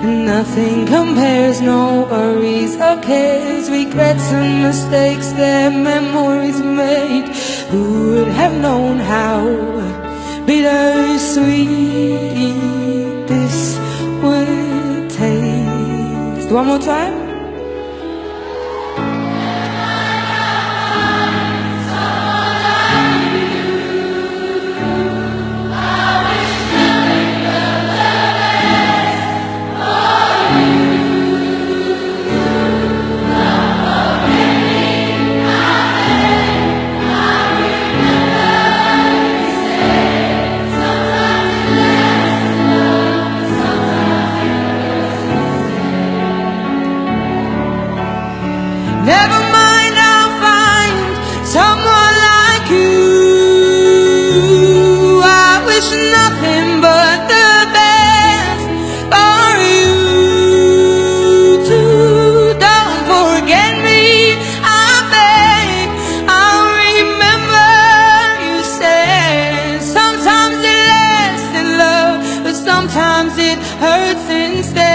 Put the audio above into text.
Nothing compares, no worries or cares, regrets and mistakes their memories made. Who would have known how bittersweet this would taste? One more time. Never mind, I'll find someone like you. I wish nothing but the best for you too. Don't forget me, I beg. I'll remember you said sometimes it lasts in love, but sometimes it hurts instead.